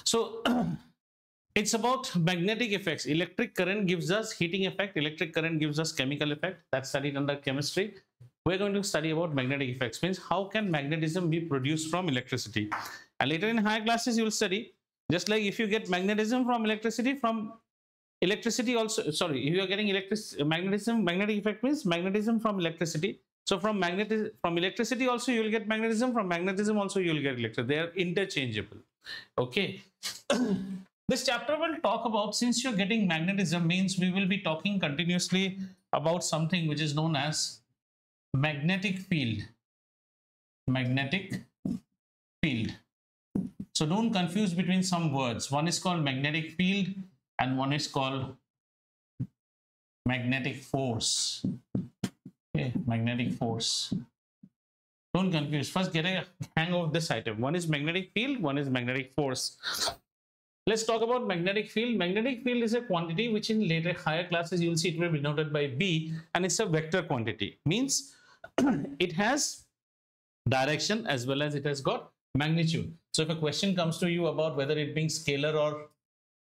So it's about magnetic effects. Electric current gives us heating effect. Electric current gives us chemical effect. That's studied under chemistry. We're going to study about magnetic effects. Means how can magnetism be produced from electricity? And later in higher classes, you will study just like if you get magnetism from electricity also. Sorry, if you are getting magnetic effect means magnetism from electricity. So from electricity also you will get magnetism. From magnetism also you will get electricity. They are interchangeable. Okay. This chapter will talk about, since you're getting magnetism, means we will be talking continuously about something which is known as magnetic field. Magnetic field. So don't confuse between some words. One is called magnetic field and one is called magnetic force. Okay, magnetic force. Don't confuse. First get a hang of this item. One is magnetic field, one is magnetic force. Let's talk about magnetic field. Magnetic field is a quantity which in later higher classes you will see it will be denoted by B, and it's a vector quantity. Means it has direction as well as it has got magnitude. So if a question comes to you about whether it being scalar or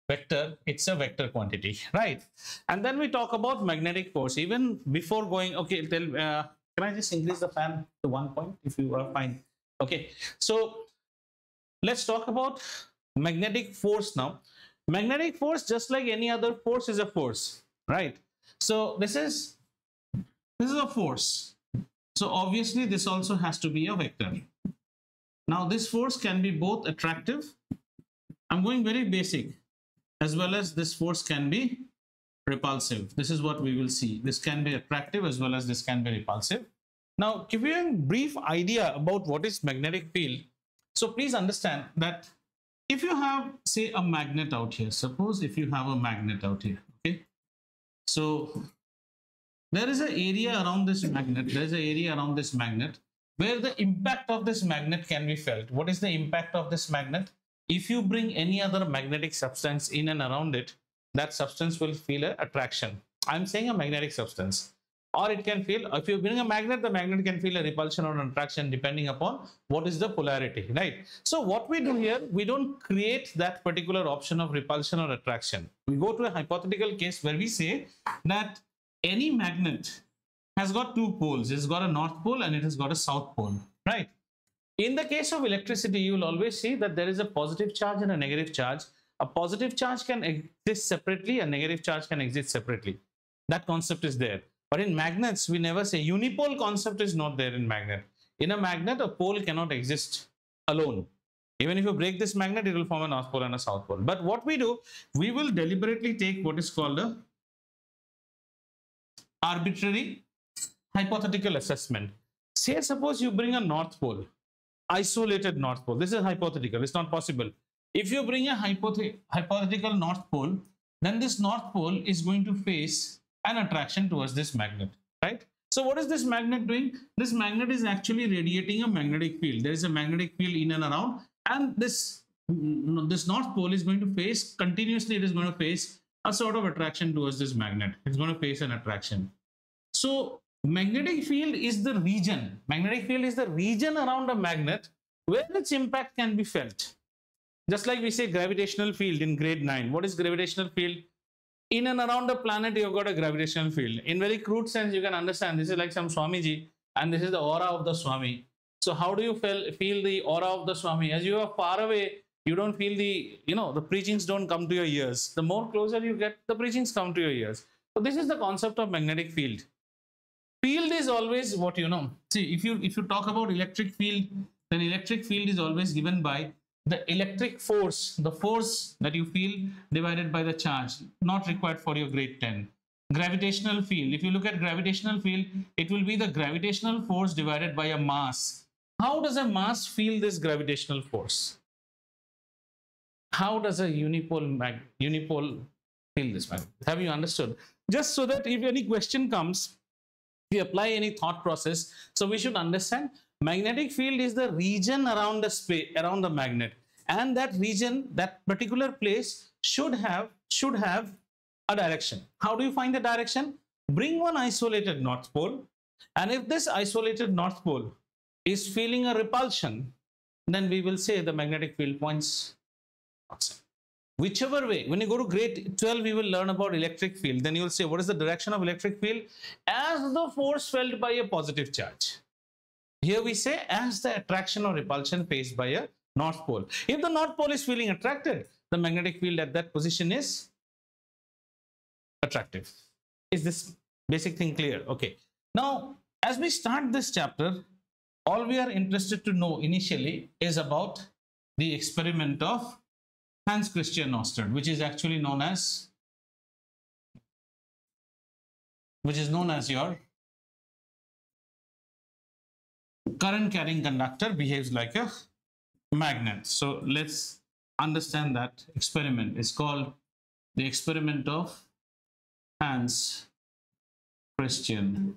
vector, it's a vector quantity, right? And then we talk about magnetic force. Even before going, okay, can I just increase the fan to 1 point if you are fine? Okay, so let's talk about magnetic force now. Magnetic force, just like any other force, is a force, right? So this is a force. So obviously this also has to be a vector. Now this force can be both attractive, I'm going very basic, as well as this force can be repulsive. This is what we will see. This can be attractive as well as this can be repulsive. Now give you a brief idea about what is magnetic field. So please understand that if you have, say, a magnet out here, suppose if you have a magnet out here, okay, so there is an area around this magnet, where the impact of this magnet can be felt. What is the impact of this magnet? If you bring any other magnetic substance in and around it, that substance will feel an attraction. I'm saying a magnetic substance. Or it can feel, if you bring a magnet, the magnet can feel a repulsion or an attraction depending upon what is the polarity, right? So what we do here, we don't create that particular option of repulsion or attraction. We go to a hypothetical case where we say that any magnet has got two poles. It's got a north pole and it has got a south pole, right? In the case of electricity, you will always see that there is a positive charge and a negative charge. A positive charge can exist separately, a negative charge can exist separately. That concept is there. But in magnets, we never say unipole concept is not there in magnet. In a magnet, a pole cannot exist alone. Even if you break this magnet, it will form a north pole and a south pole. But what we do, we will deliberately take what is called a arbitrary hypothetical assessment. Say, suppose you bring a north pole, isolated north pole. This is hypothetical. It's not possible. If you bring a hypothetical north pole, then this north pole is going to face an attraction towards this magnet, right? So what is this magnet doing? This magnet is actually radiating a magnetic field. There is a magnetic field in and around, and this north pole is going to face continuously. It is going to face a sort of attraction towards this magnet. It's going to face an attraction. So magnetic field is the region. Magnetic field is the region around a magnet where its impact can be felt. Just like we say gravitational field in grade 9. What is gravitational field? In and around the planet, you've got a gravitational field. In very crude sense, you can understand this is like some Swamiji, and this is the aura of the Swami. So how do you feel the aura of the Swami? As you are far away, you don't feel the preachings don't come to your ears. The more closer you get, the preachings come to your ears. So this is the concept of magnetic field. Field is always what you know. See, if you talk about electric field, then electric field is always given by the electric force, the force that you feel divided by the charge, not required for your grade 10. Gravitational field, if you look at gravitational field, it will be the gravitational force divided by a mass. How does a mass feel this gravitational force? How does a unipole feel this magnet? Have you understood? Just so that if any question comes, we apply any thought process, so we should understand magnetic field is the region around the space, around the magnet, and that region, that particular place should have a direction. How do you find the direction? Bring one isolated north pole, and if this isolated north pole is feeling a repulsion, then we will say the magnetic field points outside. whichever way. When you go to grade 12, we will learn about electric field. Then you will say, what is the direction of electric field? As the force felt by a positive charge. Here we say, as the attraction or repulsion faced by a north pole. If the north pole is feeling attracted, the magnetic field at that position is attractive. Is this basic thing clear? Okay. Now, as we start this chapter, all we are interested to know initially is about the experiment of Hans Christian Ørsted, which is actually known as your current carrying conductor behaves like a magnet. So let's understand that experiment. It's called the experiment of Hans Christian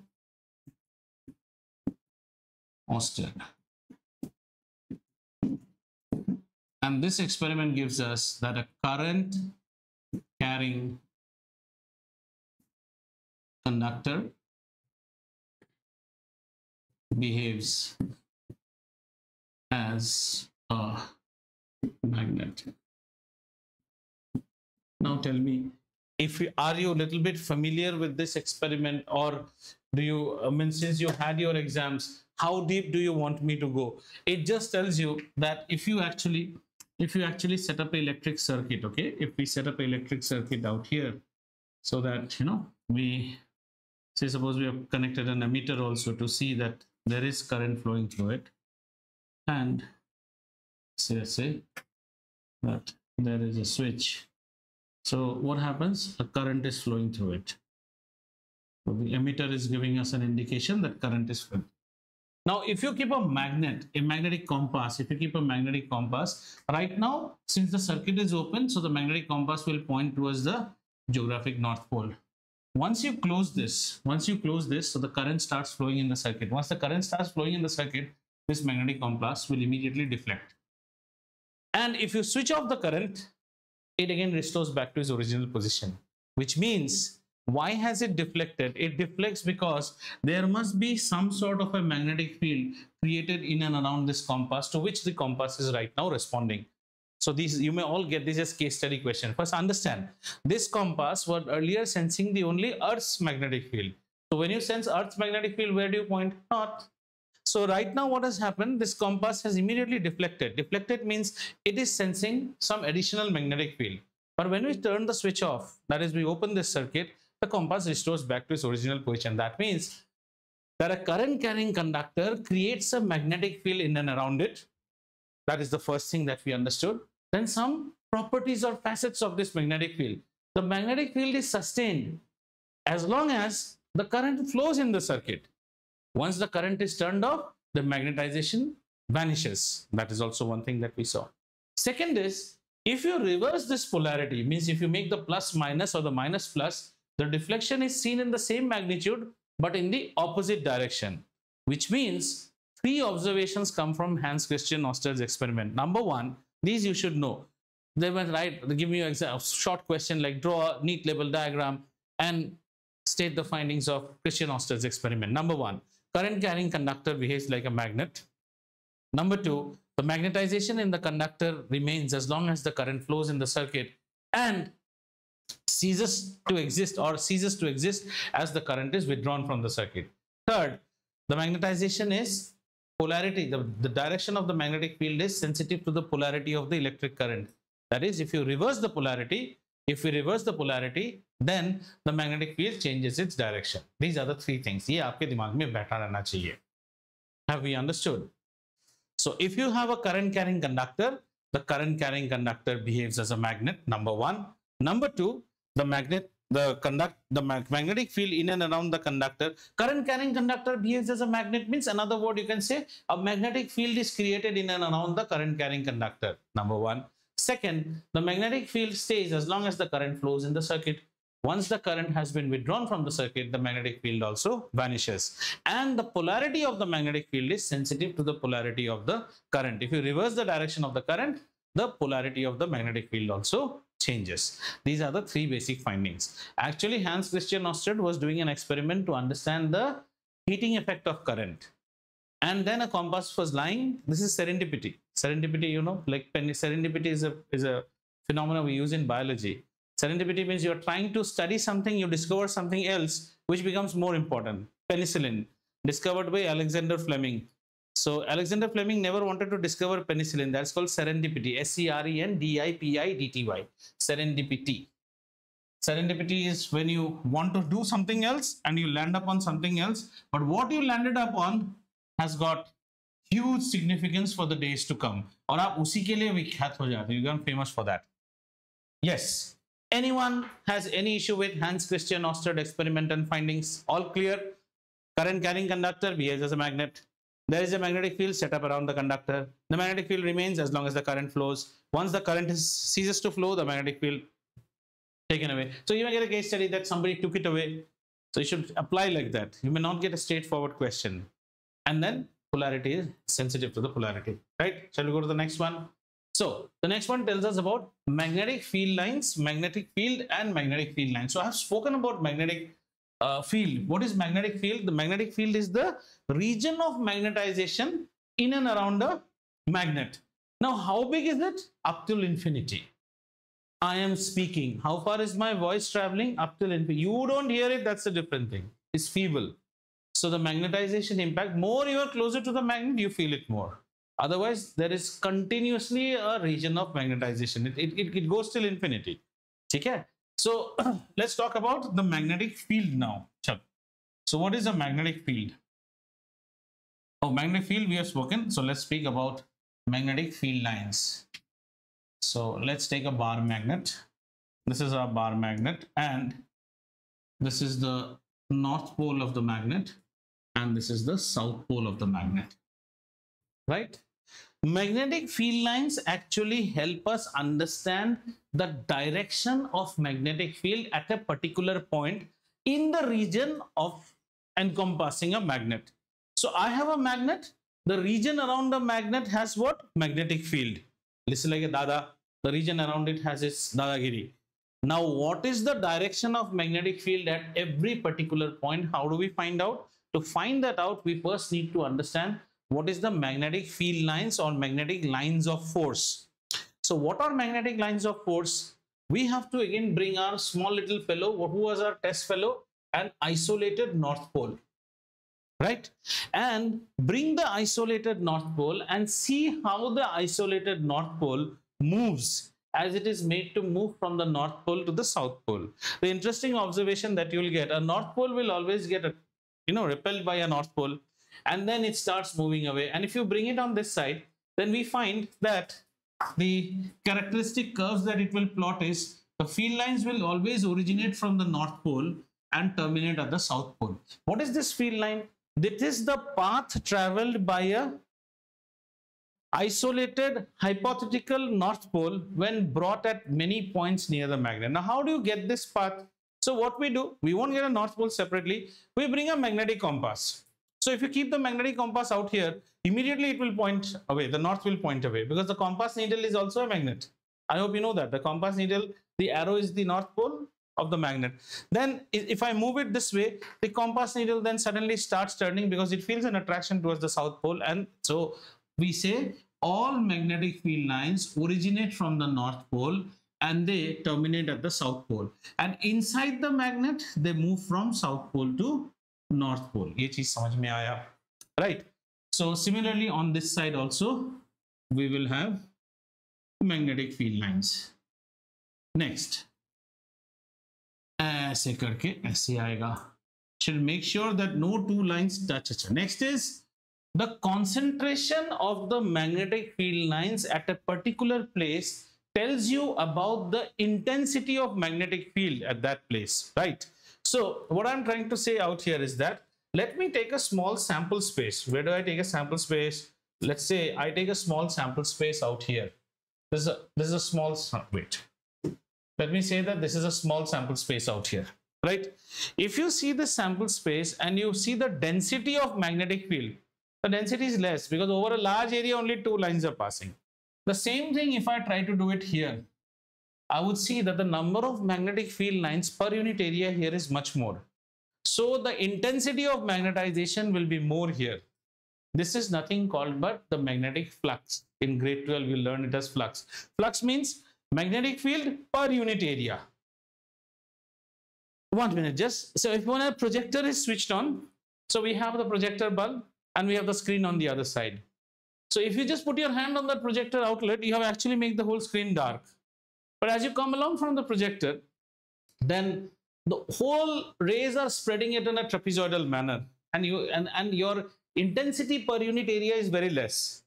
Ørsted. And this experiment gives us that a current carrying conductor behaves as a magnet. Now tell me, are you a little bit familiar with this experiment, or do you, since you had your exams, how deep do you want me to go? It just tells you that if you actually set up an electric circuit, okay, if we set up an electric circuit out here, so that, we say, suppose we have connected an ammeter also to see that there is current flowing through it, and say that there is a switch. So what happens? A current is flowing through it. So the emitter is giving us an indication that current is flowing. Now, if you keep a magnetic compass, right now, since the circuit is open, so the magnetic compass will point towards the geographic north pole. Once you close this, so the current starts flowing in the circuit. Once the current starts flowing in the circuit, this magnetic compass will immediately deflect. And if you switch off the current, it again restores back to its original position, which means, why has it deflected? It deflects because there must be some sort of a magnetic field created in and around this compass, to which the compass is right now responding. So these, you may all get this as case study question. First, understand, this compass was earlier sensing the only Earth's magnetic field. So when you sense Earth's magnetic field, where do you point? North. So right now what has happened, this compass has immediately deflected. Deflected means it is sensing some additional magnetic field. But when we turn the switch off, that is, we open this circuit, the compass restores back to its original position. That means that a current carrying conductor creates a magnetic field in and around it. That is the first thing that we understood. Then some properties or facets of this magnetic field. The magnetic field is sustained as long as the current flows in the circuit. Once the current is turned off, the magnetization vanishes. That is also one thing that we saw. Second is, if you reverse this polarity, means if you make the plus minus or the minus plus, the deflection is seen in the same magnitude but in the opposite direction, which means three observations come from Hans Christian Ørsted experiment. Number one, these you should know. They were right, they give me a short question like draw a neat label diagram and state the findings of Christian Ørsted experiment. Number one, current carrying conductor behaves like a magnet. Number two, the magnetization in the conductor remains as long as the current flows in the circuit and ceases to exist as the current is withdrawn from the circuit. Third, the magnetization is polarity. The direction of the magnetic field is sensitive to the polarity of the electric current. That is, if you reverse the polarity, then the magnetic field changes its direction. These are the three things. ये आपके दिमाग में बैठा रहना चाहिए. Have we understood? So if you have a current carrying conductor, the current carrying conductor behaves as a magnet, number one. Number two, the magnetic field in and around the conductor. Current carrying conductor behaves as a magnet means, another word you can say, a magnetic field is created in and around the current carrying conductor, number one. Second, the magnetic field stays as long as the current flows in the circuit. Once the current has been withdrawn from the circuit, the magnetic field also vanishes. And the polarity of the magnetic field is sensitive to the polarity of the current. If you reverse the direction of the current, the polarity of the magnetic field also changes. These are the three basic findings. Actually, Hans Christian Ørsted was doing an experiment to understand the heating effect of current. And then a compass was lying. This is serendipity. Serendipity, you know, like serendipity is a phenomena we use in biology. Serendipity means you're trying to study something, you discover something else, which becomes more important. Penicillin, discovered by Alexander Fleming. So Alexander Fleming never wanted to discover penicillin. That's called serendipity. Serendipity. Serendipity. Serendipity is when you want to do something else and you land upon something else, but what you landed upon has got huge significance for the days to come. और आप उसी के लिए विख्यात हो जाते हैं. You become famous for that. Yes. Anyone has any issue with Hans Christian Oersted experiment and findings? All clear? Current carrying conductor behaves as a magnet. There is a magnetic field set up around the conductor. The magnetic field remains as long as the current flows. Once the current ceases to flow, the magnetic field taken away. So you may get a case study that somebody took it away. So you should apply like that. You may not get a straightforward question. And then polarity is sensitive to the polarity, right? Shall we go to the next one? So the next one tells us about magnetic field lines, magnetic field and magnetic field lines. So I have spoken about magnetic field. What is magnetic field? The magnetic field is the region of magnetization in and around a magnet. Now, how big is it? Up till infinity. I am speaking. How far is my voice traveling? Up till infinity. You don't hear it, that's a different thing. It's feeble. So the magnetization impact, more you are closer to the magnet, you feel it more. Otherwise, there is continuously a region of magnetization. It goes till infinity. Okay? So let's talk about the magnetic field now. So what is a magnetic field? Oh, magnetic field we have spoken. So let's speak about magnetic field lines. So let's take a bar magnet. This is our bar magnet and this is the north pole of the magnet and this is the south pole of the magnet, right? Magnetic field lines actually help us understand the direction of magnetic field at a particular point in the region of encompassing a magnet. So I have a magnet. The region around the magnet has what? Magnetic field. Listen like a dada. The region around it has its dadagiri. Now, what is the direction of magnetic field at every particular point? How do we find out? To find that out, we first need to understand what is the magnetic field lines or magnetic lines of force. So what are magnetic lines of force? We have to again bring our small little fellow, who was our test fellow, an isolated north pole, right? And bring the isolated north pole and see how the isolated north pole moves as it is made to move from the north pole to the south pole. The interesting observation that you will get, a north pole will always get repelled by a north pole and then it starts moving away. And if you bring it on this side, then we find that the characteristic curves that it will plot is the field lines will always originate from the north pole and terminate at the south pole. What is this field line? This is the path traveled by a isolated hypothetical north pole when brought at many points near the magnet. Now, how do you get this path? So what we do, we won't get a north pole separately. We bring a magnetic compass. So if you keep the magnetic compass out here, immediately it will point away. The north will point away because the compass needle is also a magnet. I hope you know that. The compass needle, the arrow is the north pole of the magnet. Then if I move it this way, the compass needle then suddenly starts turning because it feels an attraction towards the south pole. And so we say all magnetic field lines originate from the north pole and they terminate at the south pole. And inside the magnet, they move from south pole to north pole. Ye cheez samajh mein aaya, right? So similarly on this side also, we will have magnetic field lines. Next, ऐसे करके ऐसे आएगा. Should make sure that no two lines touch. Next is the concentration of the magnetic field lines at a particular place tells you about the intensity of magnetic field at that place, right? So what I'm trying to say out here is that let me take a small sample space. Where do I take a sample space? Let's say I take a small sample space out here. This is a small, wait. Let me say that this is a small sample space out here, right? If you see the sample space and you see the density of magnetic field, the density is less because over a large area only two lines are passing. The same thing if I try to do it here, I would see that the number of magnetic field lines per unit area here is much more. So the intensity of magnetization will be more here. This is nothing called but the magnetic flux. In grade 12, we learn it as flux. Flux means Magnetic field per unit area. 1 minute, just so if when a projector is switched on, so we have the projector bulb and we have the screen on the other side. So if you just put your hand on that projector outlet, you have actually make the whole screen dark. But as you come along from the projector, then the whole rays are spreading it in a trapezoidal manner, and your intensity per unit area is very less.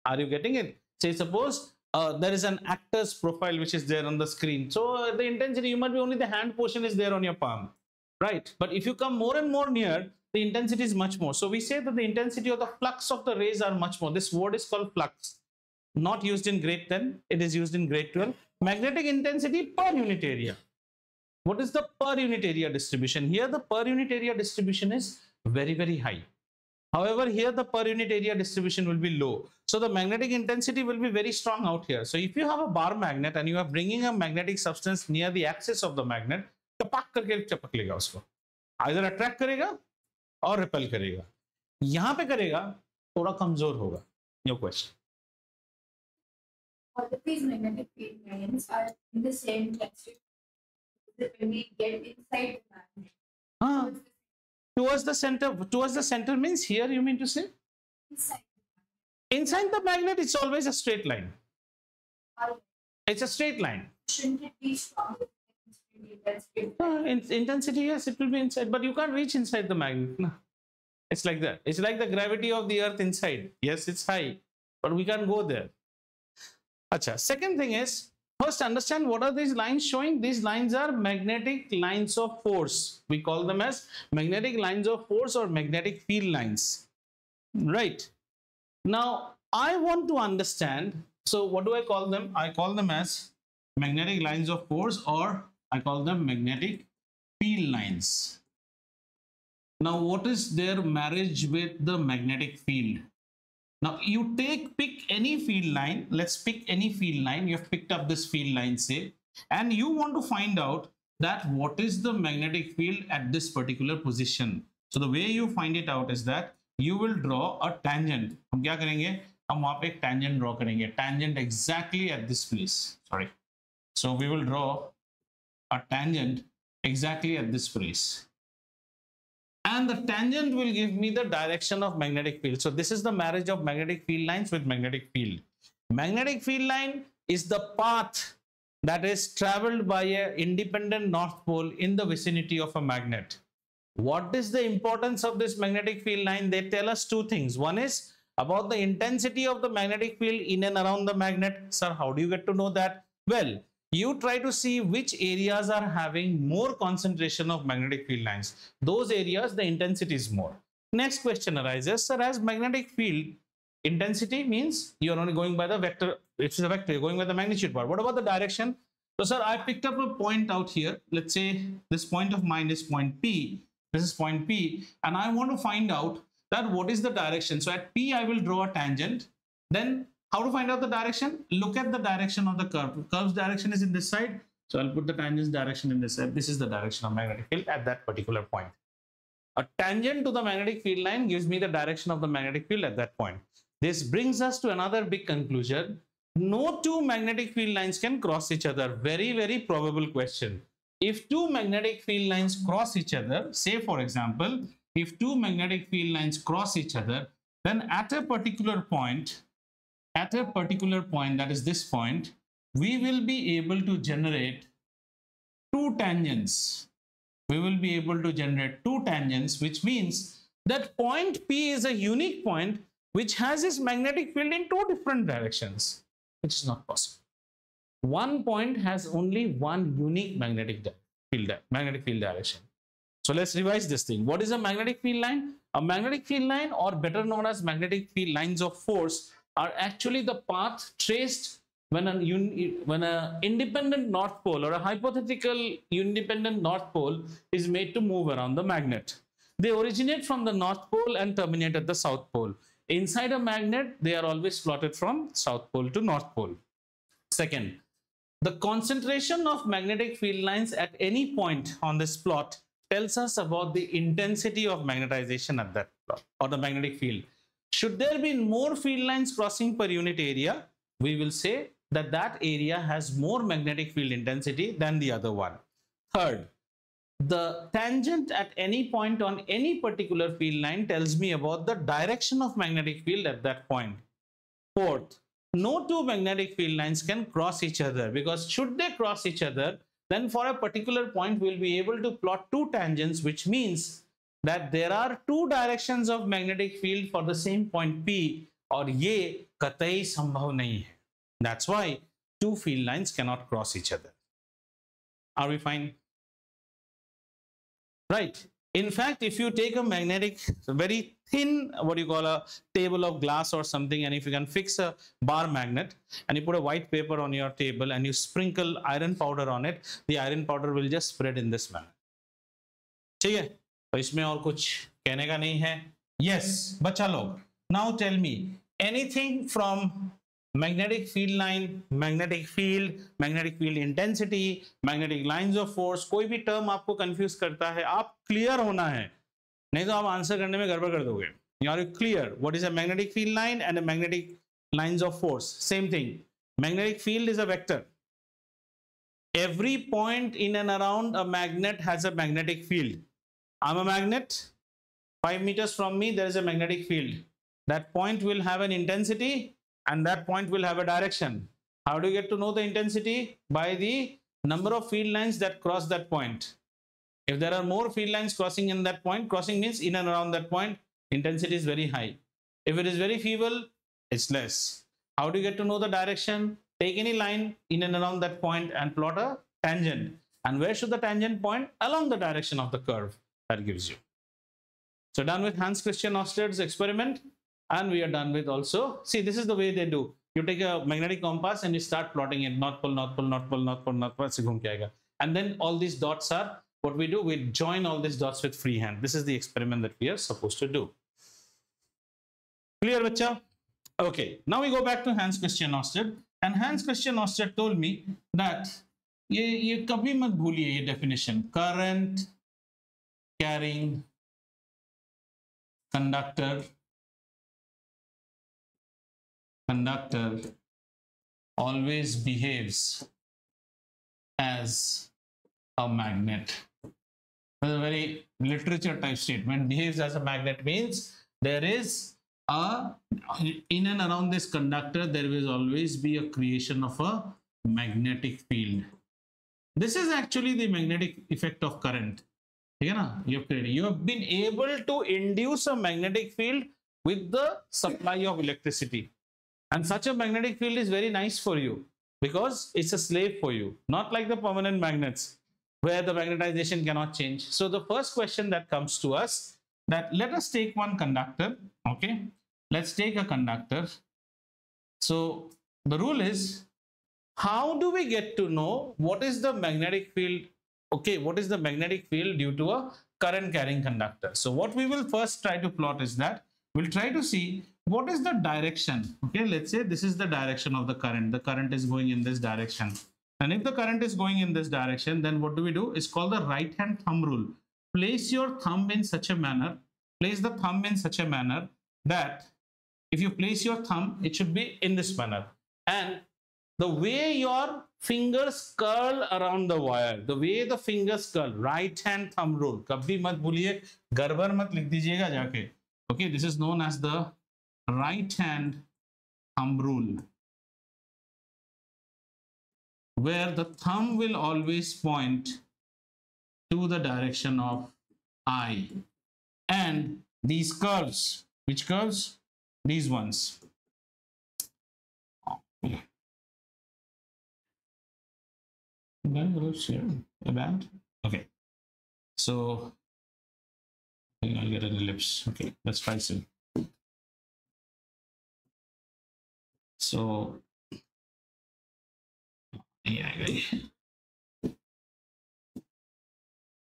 Are you getting it? Say suppose there is an actor's profile which is there on the screen. So the intensity, you might be only the hand portion is there on your palm, right? But if you come more and more near, the intensity is much more. So we say that the intensity of the flux of the rays are much more. This word is called flux. Not used in grade 10, it is used in grade 12. Magnetic intensity per unit area. What is the per unit area distribution? Here the per unit area distribution is very, very high. However, here the per unit area distribution will be low. So the magnetic intensity will be very strong out here. So if you have a bar magnet and you are bringing a magnetic substance near the axis of the magnet, टपक करके चपक लेगा उसको. Either attract करेगा और repel करेगा. यहाँ पे करेगा थोड़ा कमजोर होगा. Your question. All of these magnetic field lines are in the same texture. When we get inside the magnet, towards the center means here you mean to say? Inside the magnet, it's always a straight line. It's a straight line. Shouldn't it be strong? Intensity, yes, it will be inside, but you can't reach inside the magnet. No. It's like that. It's like the gravity of the earth inside. Yes, it's high, but we can't go there. Acha. Second thing is, first understand what are these lines showing. These lines are magnetic lines of force. We call them as magnetic lines of force or magnetic field lines. Right. Now, I want to understand, so what do I call them? I call them as magnetic lines of force, or I call them magnetic field lines. Now, what is their marriage with the magnetic field? Now, you pick any field line. Let's pick any field line. You have picked up this field line, say, and you want to find out that what is the magnetic field at this particular position. So the way you find it out is that you will draw a tangent. हम क्या करेंगे? हम वहाँ पे एक tangent draw करेंगे. Tangent exactly at this place. Sorry. So we will draw a tangent exactly at this place. And the tangent will give me the direction of magnetic field. So this is the marriage of magnetic field lines with magnetic field. Magnetic field line is the path that is traveled by an independent north pole in the vicinity of a magnet. What is the importance of this magnetic field line? They tell us two things. One is about the intensity of the magnetic field in and around the magnet. Sir, how do you get to know that? Well, you try to see which areas are having more concentration of magnetic field lines. Those areas, the intensity is more. Next question arises, sir, as magnetic field intensity means you are only going by the vector. It's a vector, you're going by the magnitude part. What about the direction? So, sir, I picked up a point out here. Let's say this point of mine is point P. This is point P, and I want to find out that what is the direction. So at P, I will draw a tangent. Then how to find out the direction? Look at the direction of the curve. Curve's direction is in this side. So I'll put the tangent's direction in this side. This is the direction of magnetic field at that particular point. A tangent to the magnetic field line gives me the direction of the magnetic field at that point. This brings us to another big conclusion. No two magnetic field lines can cross each other. Very, very probable question. If two magnetic field lines cross each other, say for example, if two magnetic field lines cross each other, then at a particular point, that is this point, we will be able to generate two tangents. We will be able to generate two tangents, which means that point P is a unique point which has its magnetic field in two different directions, which is not possible. One point has only one unique magnetic field direction. So let's revise this thing. What is a magnetic field line? A magnetic field line, or better known as magnetic field lines of force, are actually the path traced when an independent north pole or a hypothetical independent north pole is made to move around the magnet. They originate from the north pole and terminate at the south pole. Inside a magnet, they are always plotted from south pole to north pole. Second, the concentration of magnetic field lines at any point on this plot tells us about the intensity of magnetization at that plot or the magnetic field. Should there be more field lines crossing per unit area, we will say that that area has more magnetic field intensity than the other one. Third, the tangent at any point on any particular field line tells me about the direction of magnetic field at that point. Fourth, no two magnetic field lines can cross each other, because should they cross each other, then for a particular point we'll be able to plot two tangents, which means that there are two directions of magnetic field for the same point P, और ये कतई संभव नहीं है. That's why two field lines cannot cross each other. Are we fine? Right. In fact, if you take a magnetic, very thin, what you call a table of glass or something, and if you can fix a bar magnet and you put a white paper on your table and you sprinkle iron powder on it, the iron powder will just spread in this manner. ठीक है? तो इसमें और कुछ कहने का नहीं है. Yes, बच्चा लोग. Now tell me, anything from magnetic field line, magnetic field intensity, magnetic lines of force, कोई भी टर्म आपको कंफ्यूज करता है, आप क्लियर होना है, नहीं तो आप आंसर करने में गड़बड़ कर दोगे. You are clear what is a magnetic field line and a magnetic lines of force? Same thing. Magnetic field is a vector. Every point in and around a magnet has a magnetic field. I'm a magnet. 5 meters from me there is a magnetic field. That point will have an intensity and that point will have a direction. How do you get to know the intensity? By the number of field lines that cross that point. If there are more field lines crossing in that point, crossing means in and around that point, intensity is very high. If it is very feeble, it's less. How do you get to know the direction? Take any line in and around that point and plot a tangent. And where should the tangent point? Along the direction of the curve that gives you. So done with Hans Christian Østerd's experiment. And we are done with also, see, this is the way they do. You take a magnetic compass and you start plotting it, north pole, north pole, north pole, north pole, north pole, and then all these dots are, what we do, we join all these dots with free hand. This is the experiment that we are supposed to do. Clear, bacha? Okay, now we go back to Hans Christian Ørsted, and Hans Christian Ørsted told me that ये कभी मत भूलिए ये definition, current carrying conductor always behaves as a magnet. That's a very literature type statement. Behaves as a magnet means there is a, in and around this conductor, there will always be a creation of a magnetic field. This is actually the magnetic effect of current. You have been able to induce a magnetic field with the supply of electricity. And such a magnetic field is very nice for you because it's a slave for you, not like the permanent magnets where the magnetization cannot change. So the first question that comes to us, that let us take one conductor. Okay, let's take a conductor. So the rule is, how do we get to know what is the magnetic field? Okay, what is the magnetic field due to a current carrying conductor? So what we will first try to plot is that we'll try to see what is the direction. Okay, let's say this is the direction of the current. The current is going in this direction. And if the current is going in this direction, then what do we do? It's called the right hand thumb rule. Place your thumb in such a manner, place the thumb in such a manner that if you place your thumb, it should be in this manner. And the way your fingers curl around the wire, the way the fingers curl, right hand thumb rule. कभी मत भूलिए, गड़बड़ मत लिख दीजिएगा जाके. Okay, this is known as the right hand thumb rule, where the thumb will always point to the direction of I. And these curves, which curves? These ones. Okay, so I'll get an ellipse. Okay, let's try some. So yeah,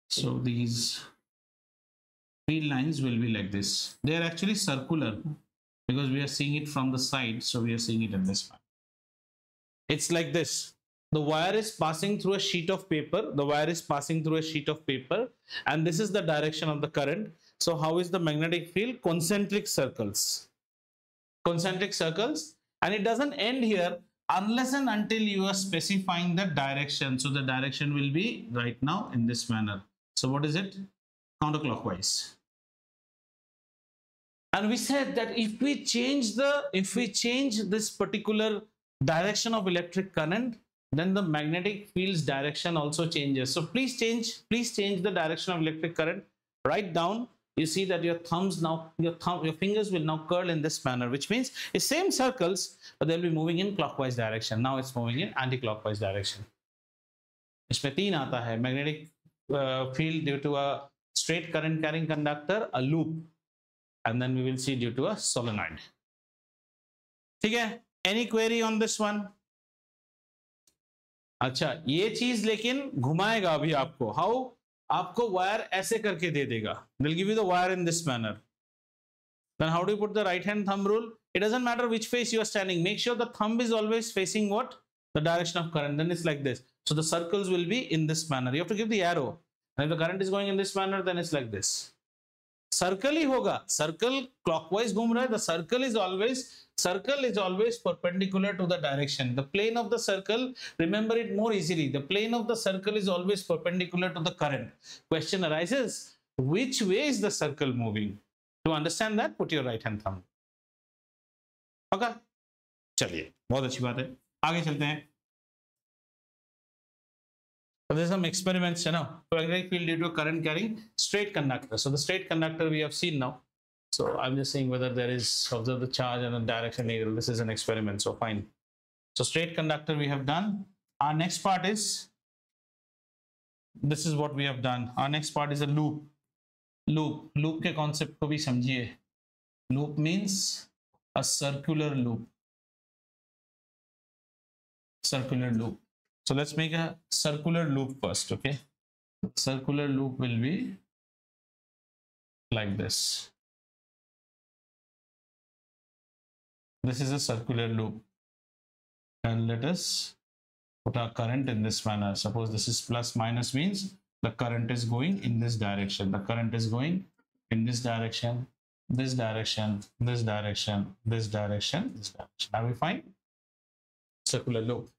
so these field lines will be like this. They are actually circular because we are seeing it from the side, so we are seeing it in this one. It's like this. The wire is passing through a sheet of paper. The wire is passing through a sheet of paper, and this is the direction of the current. So how is the magnetic field? Concentric circles. Concentric circles, and it doesn't end here. unless and until you are specifying the direction. So the direction will be right now in this manner. So what is it? Counterclockwise. And we said that if we change this particular direction of electric current, then the magnetic field's direction also changes. So please change the direction of electric current. Write down. You see that your fingers will now curl in this manner, which means it's same circles, but they'll be moving in clockwise direction. Now it's moving in anti-clockwise direction. इसमें तीन आता है: magnetic field due to a straight current carrying conductor, a loop, and then we will see due to a solenoid. ठीक है? Any query on this one? अच्छा, ये चीज लेकिन घुमाएगा अभी आपको. How? आपको वायर ऐसे करके दे देगा. They'll give you the wire in this manner. Then how do you put the right hand thumb rule? It doesn't matter which face you are standing. Make sure the thumb is always facing what? The direction of current. Then it's like this. So the circles will be in this manner. You have to give the arrow. And if the current is going in this manner, then it's like this. Circle ही होगा. Circle clockwise घूम रहा है. The circle is always perpendicular to the direction. The plane of the circle, remember it more easily. The plane of the circle is always perpendicular to the current. Question arises, which way is the circle moving? To understand that, put your right hand thumb. Okay? चलिए, बहुत अच्छी बात है. आगे चलते हैं. So there's some experiments, magnetic field due to a current carrying straight conductor. So the straight conductor we have seen now. So I'm just saying whether there is, observe the charge and the direction needle. This is an experiment, so fine. So straight conductor we have done. Our next part is, this is what we have done. Our next part is a loop. Loop के concept को भी समझिए. Loop means a circular loop. Circular loop. So let's make a circular loop first, okay? Circular loop will be like this. This is a circular loop. And let us put our current in this manner. Suppose this is plus minus, means the current is going in this direction. The current is going in this direction, this direction, this direction, this direction, this direction. Are we fine? Circular loop.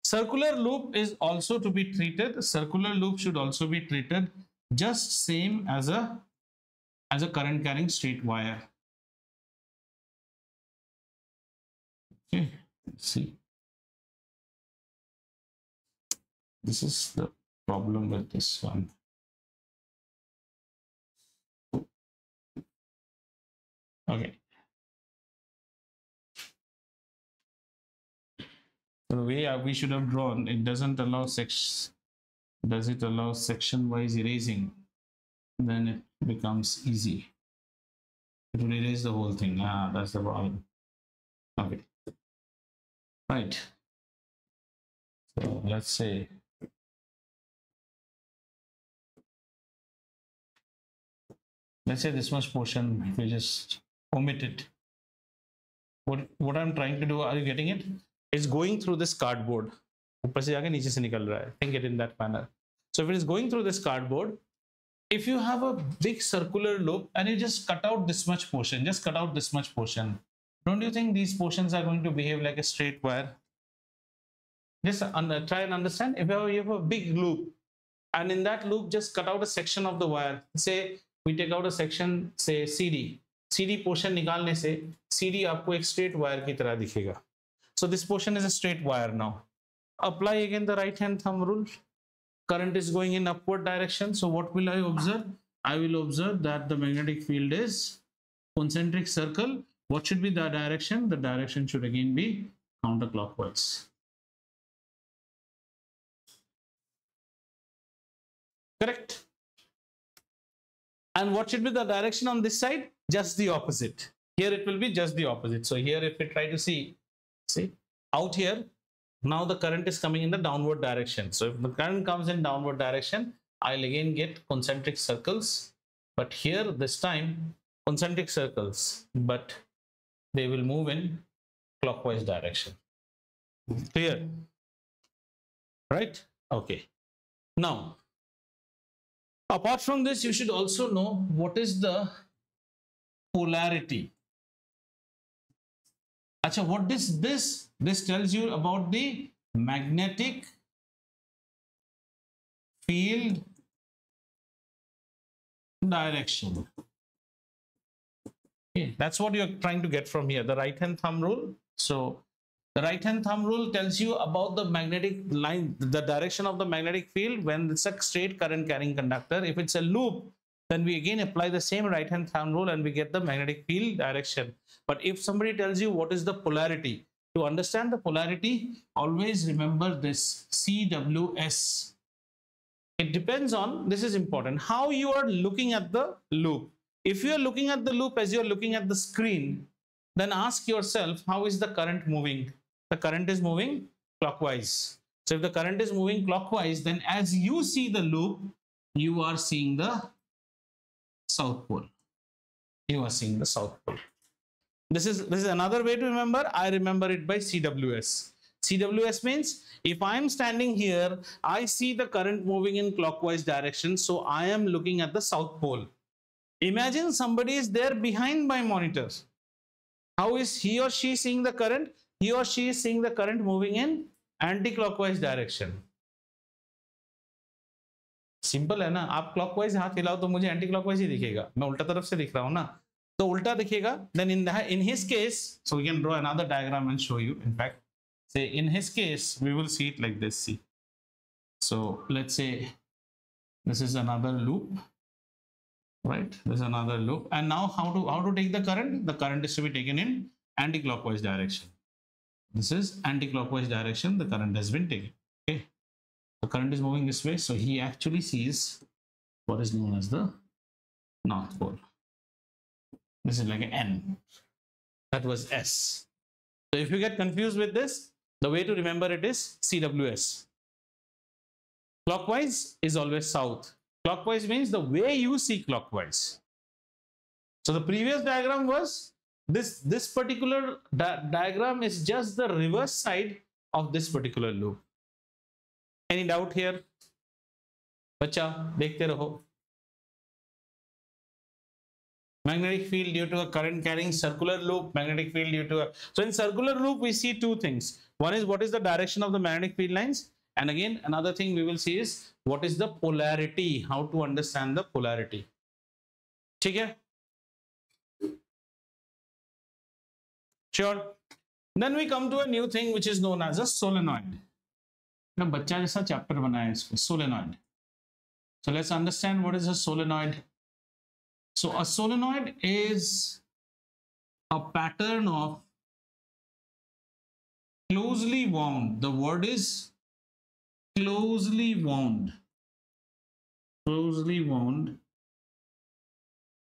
Circular loop is also to be treated. Circular loop should also be treated just same as a current carrying straight wire. Okay, let's see. This is the problem with this one. Okay. So the way we should have drawn, it doesn't allow section. Does it allow section-wise erasing? Then it becomes easy. It will erase the whole thing. That's the problem. Okay. Right. So let's say this much portion, if we just omit it. What I'm trying to do, are you getting it? It's going through this cardboard. ऊपर से जाके नीचे से निकल रहा है. Think it in that manner. So if it is going through this cardboard, if you have a big circular loop and you just cut out this much portion, don't you think these portions are going to behave like a straight wire? Just try and understand. If you have a big loop, and in that loop just cut out a section of the wire. Say we take out a section, say CD portion निकालने से CD आपको एक straight wire की तरह दिखेगा. So this portion is a straight wire now. Apply again the right hand thumb rule. Current is going in upward direction. So what will I observe? I will observe that the magnetic field is concentric circle. What should be the direction? The direction should again be counterclockwise. Correct. And what should be the direction on this side? Just the opposite. Here it will be just the opposite. So here if we try to see out here, now the current is coming in the downward direction. So if the current comes in downward direction, I'll again get concentric circles. But here this time concentric circles, but they will move in clockwise direction. Clear? Right? Okay. Now, apart from this, you should also know what is the polarity. Acha, what is this? This tells you about the magnetic field direction. Okay, that's what you're trying to get from here, the right hand thumb rule. So the right hand thumb rule tells you about the magnetic line, the direction of the magnetic field when it's a straight current carrying conductor. If it's a loop, then we again apply the same right hand thumb rule and we get the magnetic field direction. But if somebody tells you what is the polarity, to understand the polarity, always remember this CWS. It depends on, this is important, how you are looking at the loop. If you are looking at the loop as you are looking at the screen, then ask yourself, how is the current moving? The current is moving clockwise. So if the current is moving clockwise, then as you see the loop, you are seeing the South Pole. You are seeing the South Pole. This is another way to remember. I remember it by CWS. CWS means if I am standing here, I see the current moving in clockwise direction. So I am looking at the South Pole. Imagine somebody is there behind my monitor. How is he or she seeing the current? He or she is seeing the current moving in anti-clockwise direction. Simple है ना, आप clockwise हाथ हिलाओ तो मुझे anti clockwise ही दिखेगा, मैं उल्टा तरफ से दिख रहा हूं ना, तो उल्टा दिखेगा. Then in his case, so we can draw another diagram and show you. In fact, say in his case we will see it like this. See, so let's say this is another loop, right? This is another loop, and now how to take the current? The current is to be taken in anti-clockwise direction. This is anti-clockwise direction. The current has been taken. Okay. The current is moving this way, so he actually sees what is known as the North Pole. This is like an N. That was S. So if you get confused with this, the way to remember it is CWS. Clockwise is always south. Clockwise means the way you see clockwise. So the previous diagram was this particular diagram is just the reverse side of this particular loop. Any doubt here? बच्चा देखते रहो. Magnetic field due to a current carrying circular loop. Magnetic field due to a, so in circular loop we see two things. One is what is the direction of the magnetic field lines, and again another thing we will see is what is the polarity. How to understand the polarity. ठीक है? Sure. Then we come to a new thing which is known as a solenoid. बच्चा जैसा chapter बनाया इसको, solenoid. So let's understand what is a solenoid. So a solenoid is a pattern of closely wound. The word is closely wound. Closely wound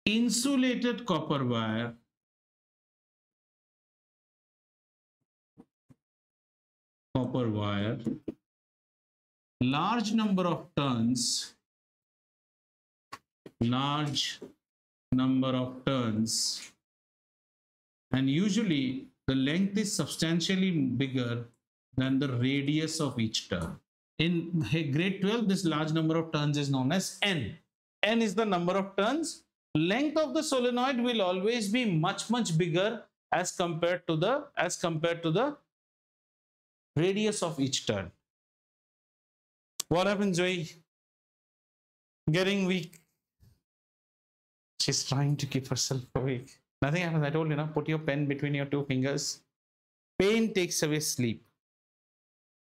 insulated copper wire large number of turns, and usually the length is substantially bigger than the radius of each turn. In grade 12, this large number of turns is known as N. N is the number of turns. Length of the solenoid will always be much bigger as compared to the radius of each turn. What happens, Joy? Getting weak. She's trying to keep herself awake. Nothing happens. I told you, put your pen between your two fingers. Pain takes away sleep.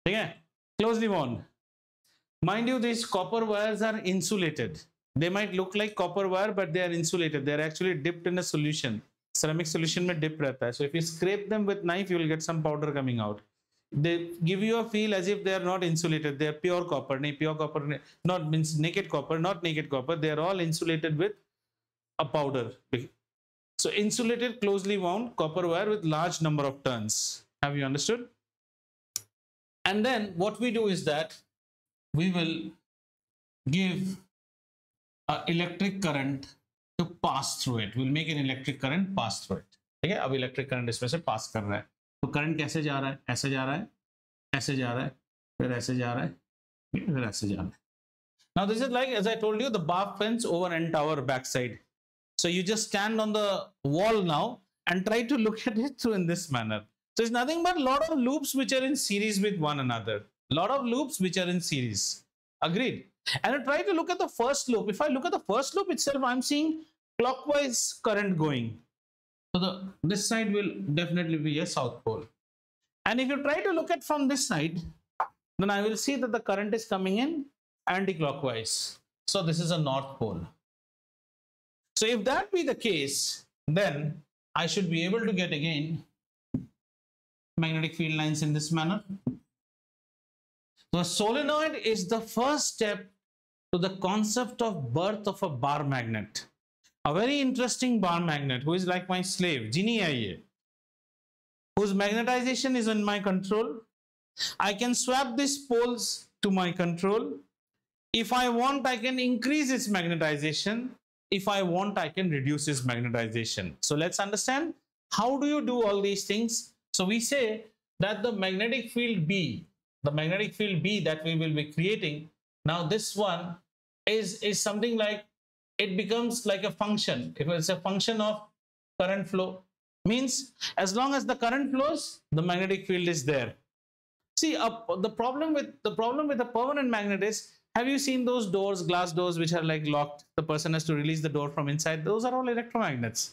Okay? Closely wound. Mind you, these copper wires are insulated. They might look like copper wire, but they are insulated. They are actually dipped in a solution. Ceramic solution mein dip rehta hai. So if you scrape them with knife, you will get some powder coming out. They give you a feel as if they are not insulated. They are pure copper. Pure copper, not means naked copper, not naked copper. They are all insulated with a powder. So insulated, closely wound copper wire with large number of turns. Have you understood? And then what we do is that we will give an electric current to pass through it. We'll make an electric current pass through it. Okay? अब electric current इसमें से pass कर रहा है. तो current कैसे जा रहा है? ऐसे जा रहा है, ऐसे जा रहा है, फिर ऐसे जा रहा है, फिर ऐसे जा रहा है. Now this is like, as I told you, the bar fence over N tower backside. So you just stand on the wall now and try to look at it through in this manner. So it's nothing but a lot of loops which are in series with one another. Lot of loops which are in series. Agreed? And I try to look at the first loop. If I look at the first loop itself, I'm seeing clockwise current going. So this side will definitely be a south pole. And if you try to look at from this side, then I will see that the current is coming in anti-clockwise. So this is a north pole. So if that be the case, then I should be able to get again magnetic field lines in this manner. So a solenoid is the first step to the concept of birth of a bar magnet. A very interesting bar magnet who is like my slave, Genie hai, whose magnetization is in my control. I can swap these poles to my control. If I want, I can increase its magnetization. If I want, I can reduce its magnetization. So let's understand, how do you do all these things? So we say that the magnetic field B that we will be creating, now this one is something like, it becomes like a function. If it's a function of current flow, means as long as the current flows, the magnetic field is there. See, the problem with a permanent magnet is, have you seen those doors, glass doors, which are like locked? The person has to release the door from inside. Those are all electromagnets.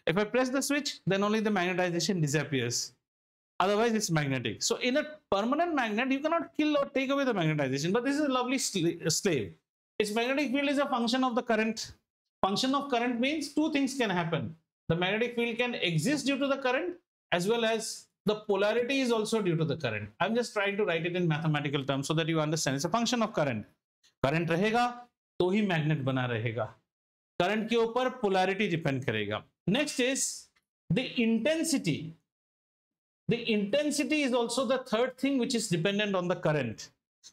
If I press the switch, then only the magnetization disappears. Otherwise, it's magnetic. So in a permanent magnet, you cannot kill or take away the magnetization. But this is a lovely slave. Its magnetic field is a function of the current. Function of current means two things can happen. The magnetic field can exist due to the current, as well as the polarity is also due to the current. I'm just trying to write it in mathematical terms so that you understand. It's a function of current. Current रहेगा तो ही magnet बना रहेगा. Current के ऊपर polarity depend करेगा. Next is the intensity. The intensity is also the third thing which is dependent on the current.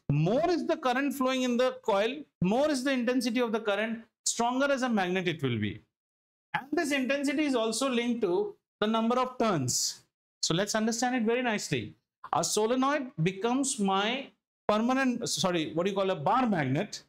More is the current flowing in the coil, more is the intensity of the current, stronger as a magnet it will be. And this intensity is also linked to the number of turns. So let's understand it very nicely. A solenoid becomes my permanent, a bar magnet,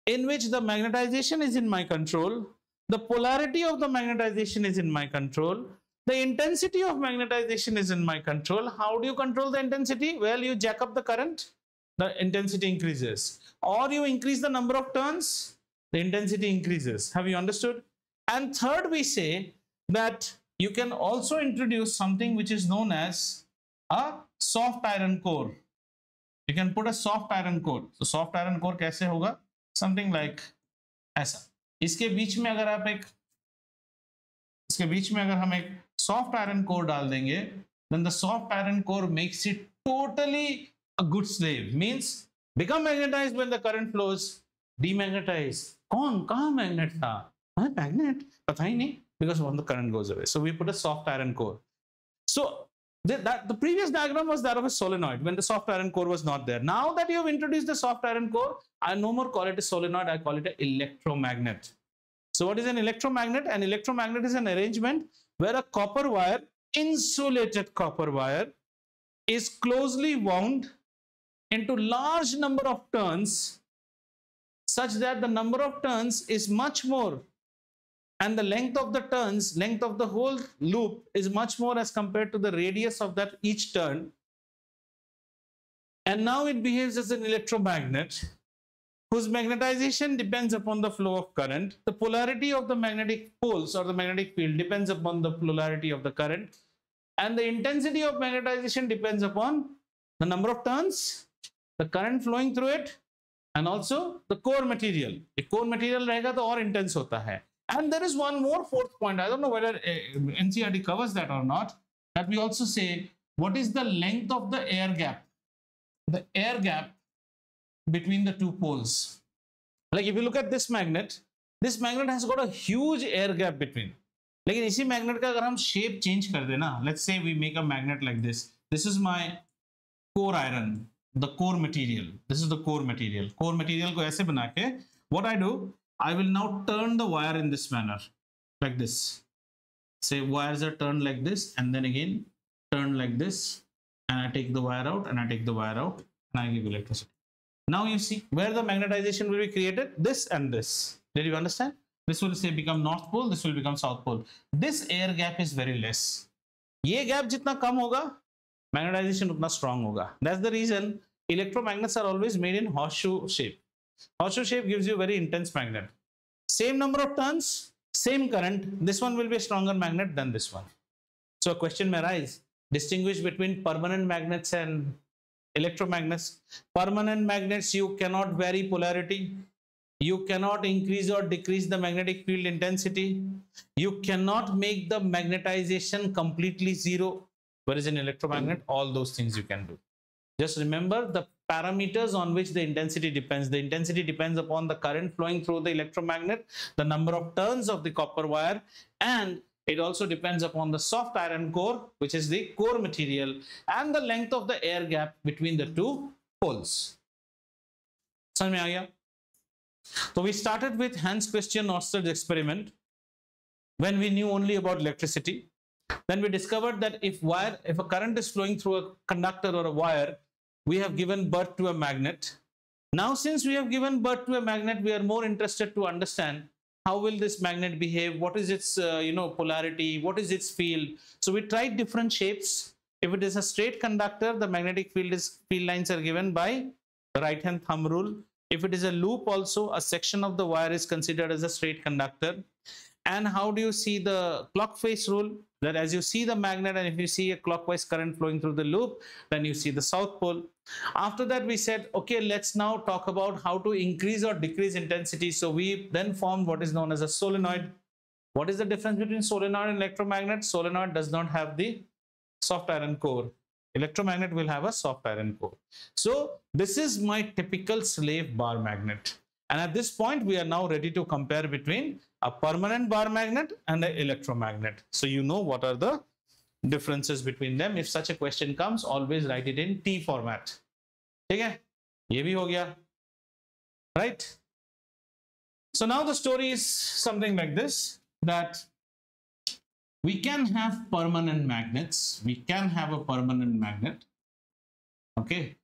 in which the magnetization is in my control, the polarity of the magnetization is in my control, the intensity of magnetization is in my control. How do you control the intensity? Well, you jack up the current, the intensity increases. Or you increase the number of turns, the intensity increases. Have you understood? And third, we say that you can also introduce something which is known as a soft iron core. You can put a soft iron core. So soft iron core कैसे होगा? Something like ऐसा. इसके बीच में अगर हम एक soft iron core डाल देंगे, then the soft iron core makes it totally a good slave. Means become magnetized when the current flows, demagnetize. कहाँ magnet था? Magnet? पता ही नहीं. Because when the current goes away. So we put a soft iron core. So the previous diagram was that of a solenoid when the soft iron core was not there. Now that you have introduced the soft iron core, I no more call it a solenoid, I call it an electromagnet. So what is an electromagnet? An electromagnet is an arrangement where a copper wire, insulated copper wire, is closely wound into large number of turns such that the number of turns is much more, and the length of the turns, length of the whole loop is much more as compared to the radius of that each turn. And now it behaves as an electromagnet whose magnetization depends upon the flow of current. The polarity of the magnetic poles or the magnetic field depends upon the polarity of the current. And the intensity of magnetization depends upon the number of turns, the current flowing through it, and also the core material. If core material रहेगा तो और intense होता है. And there is one more fourth point. I don't know whether NCERT covers that or not. That we also say, what is the length of the air gap? The air gap between the two poles. Like if you look at this magnet has got a huge air gap between. लेकिन इसी magnet का अगर हम shape change कर देना, let's say we make a magnet like this. This is my core iron, the core material. This is the core material. Core material को ऐसे बना के, what I do, I will now turn the wire in this manner, like this. Say wires are turned like this, and then again turn like this, and I take the wire out, and I take the wire out, and I give electricity. Now you see where the magnetization will be created, this and this. Did you understand? This will say become north pole, this will become south pole. This air gap is very less. ये gap जितना कम होगा, magnetisation उतना strong होगा. That's the reason electromagnets are always made in horseshoe shape. Horseshoe shape gives you very intense magnet. Same number of turns, same current. This one will be a stronger magnet than this one. So a question may arise: distinguish between permanent magnets and electromagnets. Permanent magnets, you cannot vary polarity. You cannot increase or decrease the magnetic field intensity. You cannot make the magnetization completely zero. Whereas in electromagnet, all those things you can do. Just remember the parameters on which the intensity depends. The intensity depends upon the current flowing through the electromagnet, the number of turns of the copper wire, and it also depends upon the soft iron core, which is the core material, and the length of the air gap between the two poles. समझ में आ गया? So we started with Hans Christian Ørsted experiment when we knew only about electricity. Then we discovered that if a current is flowing through a conductor or a wire, we have given birth to a magnet. Now, since we have given birth to a magnet, we are more interested to understand how will this magnet behave, what is its polarity, what is its field. So we tried different shapes. If it is a straight conductor, the magnetic field lines are given by the right hand thumb rule. If it is a loop, also a section of the wire is considered as a straight conductor. And how do you see the clock face rule? That as you see the magnet, and if you see a clockwise current flowing through the loop, then you see the south pole. After that, we said, okay, let's now talk about how to increase or decrease intensity. So we then formed what is known as a solenoid. What is the difference between solenoid and electromagnet? Solenoid does not have the soft iron core. Electromagnet will have a soft iron core. So this is my typical slave bar magnet. And at this point, we are now ready to compare between a permanent bar magnet and an electromagnet. So you know what are the differences between them. If such a question comes, always write it in T format. Okay? Ye bhi ho gaya. Right? So now the story is something like this, that we can have permanent magnets. We can have a permanent magnet. Okay?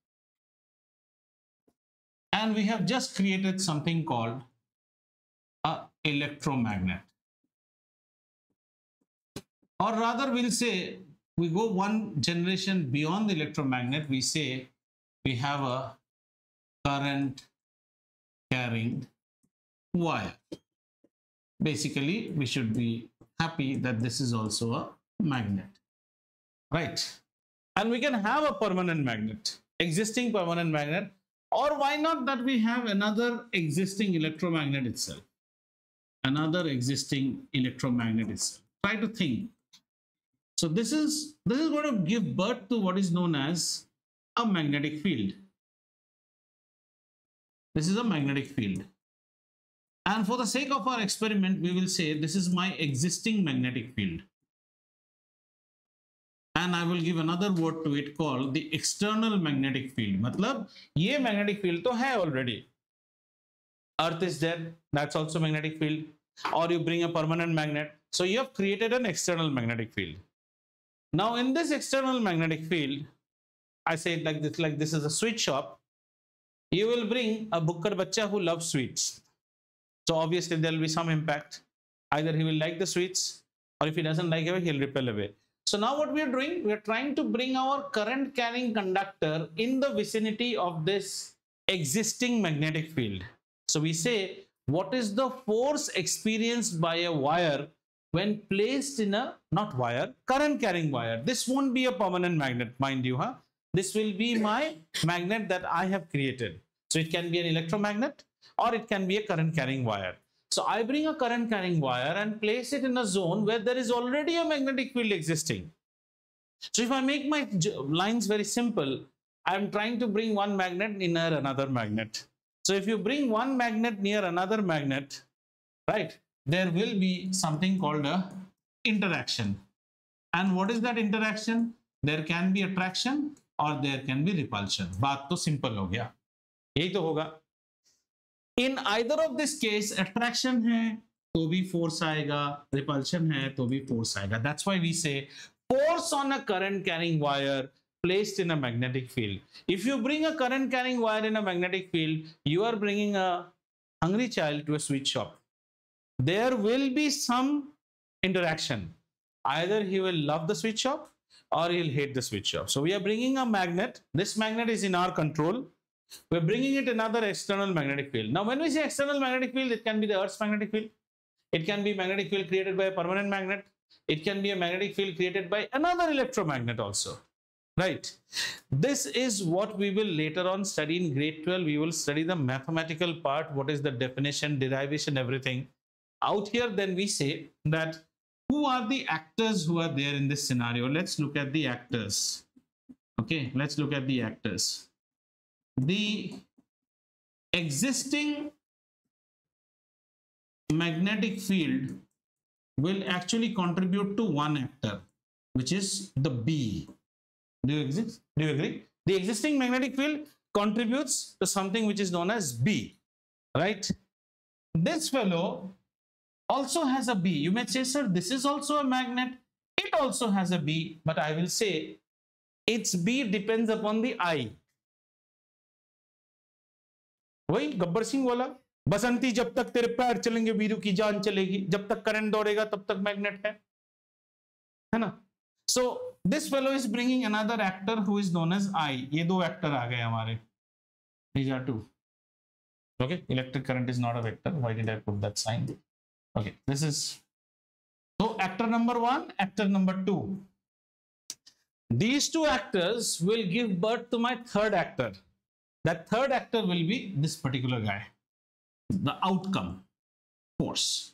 And we have just created something called an electromagnet. Or rather, we'll say, we go one generation beyond the electromagnet, we say we have a current carrying wire. Basically, we should be happy that this is also a magnet, right? And we can have a permanent magnet, existing permanent magnet, or why not that we have another existing electromagnet itself, another existing electromagnet itself. Try to think. So this is going to give birth to what is known as a magnetic field. This is a magnetic field. And for the sake of our experiment, we will say this is my existing magnetic field. And I will give another word to it called the external magnetic field. Matlab, ye magnetic field to hai already. Earth is there, that's also magnetic field. Or you bring a permanent magnet. So you have created an external magnetic field. Now in this external magnetic field, I say it like this is a sweet shop. You will bring a bukkar bachcha who loves sweets. So obviously there will be some impact. Either he will like the sweets, or if he doesn't like it, he'll repel away. So now what we are doing, we are trying to bring our current carrying conductor in the vicinity of this existing magnetic field. So we say, what is the force experienced by a wire when placed in a, not wire, current carrying wire. This won't be a permanent magnet, mind you, huh? This will be my magnet that I have created. So it can be an electromagnet or it can be a current carrying wire. So I bring a current carrying wire and place it in a zone where there is already a magnetic field existing. So if I make my lines very simple, I am trying to bring one magnet near another magnet. So if you bring one magnet near another magnet, right, there will be something called a interaction. And what is that interaction? There can be attraction or there can be repulsion. Baat to simple ho gaya. Yahi to hoga. In either of this case, attraction hai to bhi force aayega, repulsion hai to bhi force aayega. That's why we say force on a current carrying wire placed in a magnetic field. If you bring a current carrying wire in a magnetic field, you are bringing a hungry child to a sweet shop. There will be some interaction. Either he will love the sweet shop or he'll hate the switch off. So we are bringing a magnet. This magnet is in our control. We're bringing it another external magnetic field. Now, when we say external magnetic field, it can be the Earth's magnetic field. It can be magnetic field created by a permanent magnet. It can be a magnetic field created by another electromagnet also. Right. This is what we will later on study in grade 12. We will study the mathematical part. What is the definition, derivation, everything. Out here, then we say that who are the actors who are there in this scenario? Let's look at the actors. Okay, let's look at the actors. The existing magnetic field will actually contribute to one actor, which is the B. Do you agree? The existing magnetic field contributes to something which is known as B, right? This fellow also has a B. You may say, sir, this is also a magnet. It also has a B, but I will say its B depends upon the I. वही गब्बर सिंह वाला, बसंती जब तक तेरे पैर चलेंगे वीरू की जान चलेगी, जब तक करंट दौड़ेगा तब तक मैग्नेट है ना? So this fellow is bringing another actor who is known as I. ये दो actor आ गए हमारे. These are two. Okay, electric current is not a vector. Why did I put that sign? Okay, this is so actor number 1, actor number 2. These two actors will give birth to my third actor. That third actor will be this particular guy, the outcome force.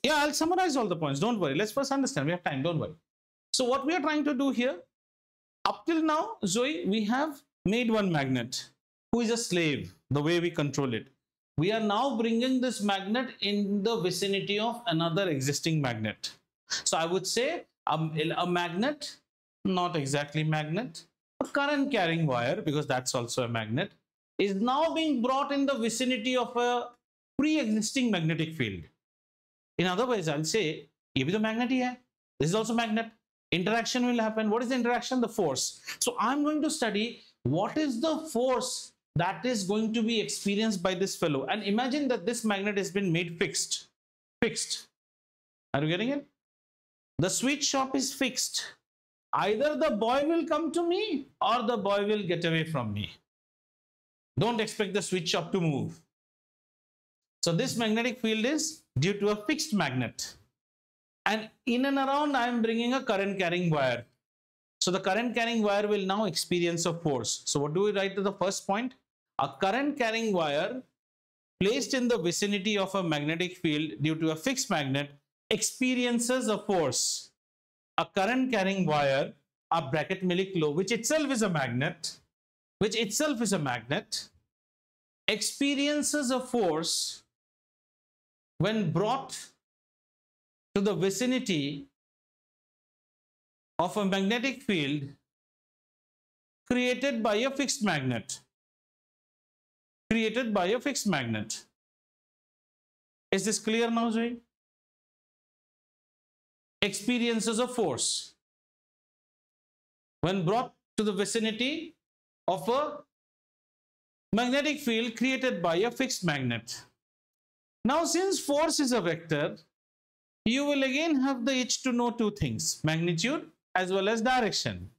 Yeah, I'll summarize all the points. Don't worry. Let's first understand. We have time. Don't worry. So what we are trying to do here, up till now, Zoe, we have made one magnet who is a slave, the way we control it. We are now bringing this magnet in the vicinity of another existing magnet. So I would say a magnet, not exactly magnet, a current carrying wire, because that's also a magnet, is now being brought in the vicinity of a pre-existing magnetic field. In other words, I'll say, ये भी तो magnet ही है. This is also magnet. Interaction will happen. What is the interaction? The force. So I'm going to study what is the force that is going to be experienced by this fellow. And imagine that this magnet has been made fixed. Fixed. Are you getting it? The switch shop is fixed. Either the boy will come to me or the boy will get away from me. Don't expect the switch shop to move. So this magnetic field is due to a fixed magnet. And in and around, I am bringing a current carrying wire. So the current carrying wire will now experience a force. So what do we write to the first point? A current carrying wire placed in the vicinity of a magnetic field due to a fixed magnet experiences a force. A current carrying wire, a bracket में लिख लो, which itself is a magnet, experiences a force when brought to the vicinity of a magnetic field created by a fixed magnet. Is this clear now, Zoe? Experiences a force when brought to the vicinity of a magnetic field created by a fixed magnet. Now, since force is a vector, you will again have the itch to know two things, magnitude as well as direction.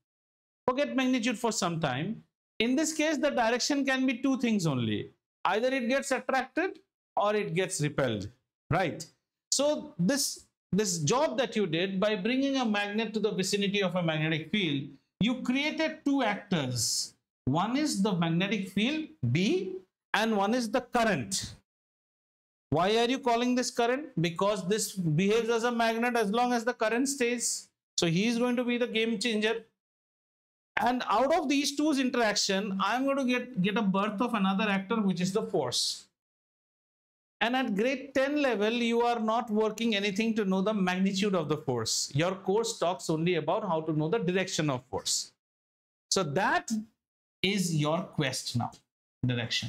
Forget magnitude for some time. In this case, the direction can be two things only. Either it gets attracted or it gets repelled, right? So this job that you did by bringing a magnet to the vicinity of a magnetic field, you created two actors. One is the magnetic field, B, and one is the current. Why are you calling this current? Because this behaves as a magnet as long as the current stays. So he is going to be the game changer. And out of these two's interaction, I am going to get a birth of another actor, which is the force. And at grade 10 level, you are not working anything to know the magnitude of the force. Your course talks only about how to know the direction of force. So that is your quest now, direction.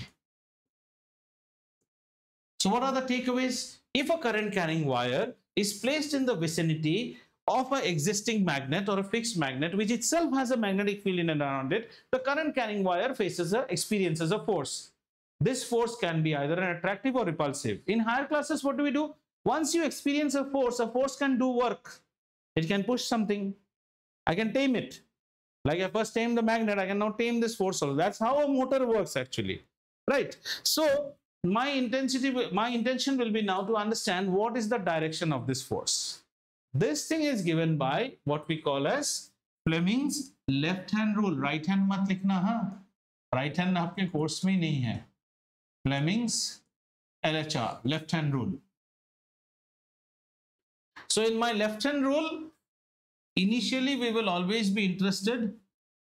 So what are the takeaways? If a current carrying wire is placed in the vicinity of an existing magnet or a fixed magnet, which itself has a magnetic field in and around it, the current carrying wire experiences a force. This force can be either an attractive or repulsive. In higher classes, what do? Once you experience a force can do work. It can push something. I can tame it. Like I first tamed the magnet, I can now tame this force also. That's how a motor works actually, right? So my intention will be now to understand what is the direction of this force. This thing is given by what we call as Fleming's left hand rule. Right hand mat likhna, ha? Right hand आपके course में नहीं है. Fleming's LHR, left hand rule. So in my left hand rule, initially we will always be interested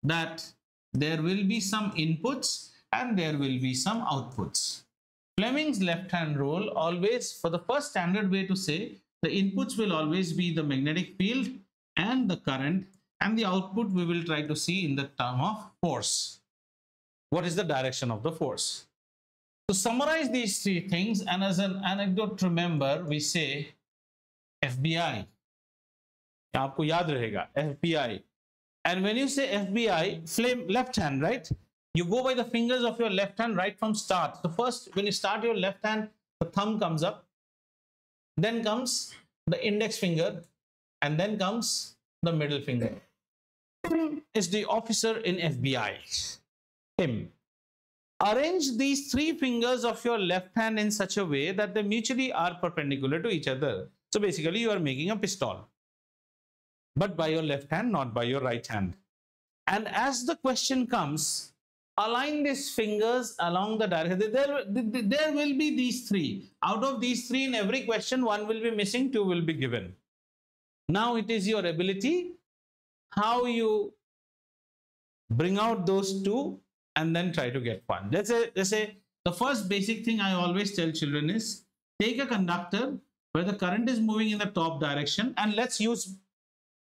that there will be some inputs and there will be some outputs. Fleming's left hand rule always, for the first standard way to say, the inputs will always be the magnetic field and the current, and the output we will try to see in the term of force. What is the direction of the force? To summarize these three things, and as an anecdote, remember, we say FBI. आपको याद रहेगा FBI. And when you say FBI, flame left hand, right? You go by the fingers of your left hand right from start. So first, when you start your left hand, the thumb comes up, then comes the index finger, and then comes the middle finger. Him is the officer in FBI. Him. Arrange these three fingers of your left hand in such a way that they mutually are perpendicular to each other. So basically, you are making a pistol, but by your left hand, not by your right hand. And as the question comes, align these fingers along the direction. There will be these three. Out of these three, in every question, one will be missing, two will be given. Now it is your ability how you bring out those two and then try to get one. Let's say the first basic thing I always tell children is take a conductor where the current is moving in the top direction, and let's use,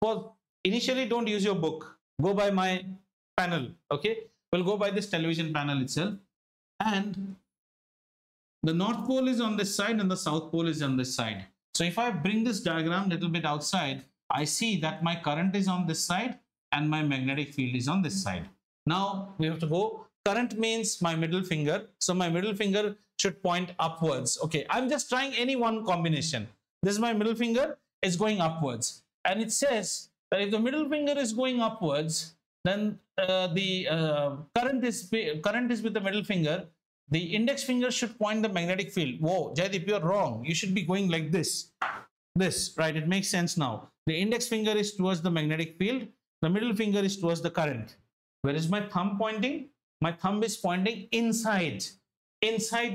for initially don't use your book, go by my panel. Okay, we'll go by this television panel itself, and the north pole is on this side and the south pole is on this side. So if I bring this diagram a little bit outside, I see that my current is on this side and my magnetic field is on this side. Now we have to go, current means my middle finger, so my middle finger should point upwards. Okay, I'm just trying any one combination. This is my middle finger, is going upwards, and it says that if the middle finger is going upwards, then the current is with the middle finger. The index finger should point the magnetic field. Whoa, Jaideep, you're wrong. You should be going like this. This, right? It makes sense now. The index finger is towards the magnetic field. The middle finger is towards the current. Where is my thumb pointing? My thumb is pointing inside